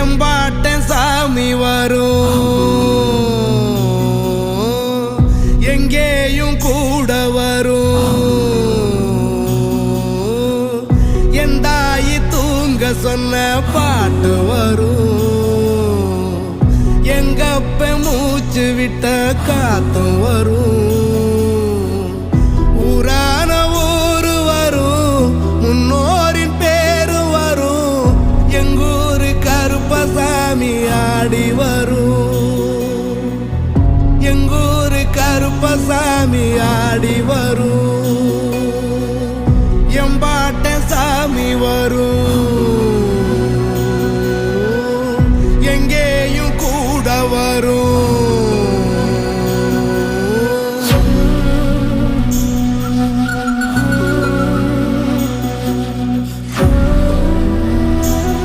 எம்பாட்டன் சாமி வரும், எங்கேயும் கூட வரும். என் தாயி தூங்க சொன்ன பாட்டு வரும், எங்கப்ப மூச்சு விட்ட காத்தும் வரும். ஊரான ஊரு வரும், முன்னோரின் பேரு வரும். எங்கூரு கருப்பசாமி ஆடி வரும், எங்கூரு கருப்பசாமி ஆடி வரும். எம்பாட்ட சாமி வரும், எங்கேயும் கூட வரும்.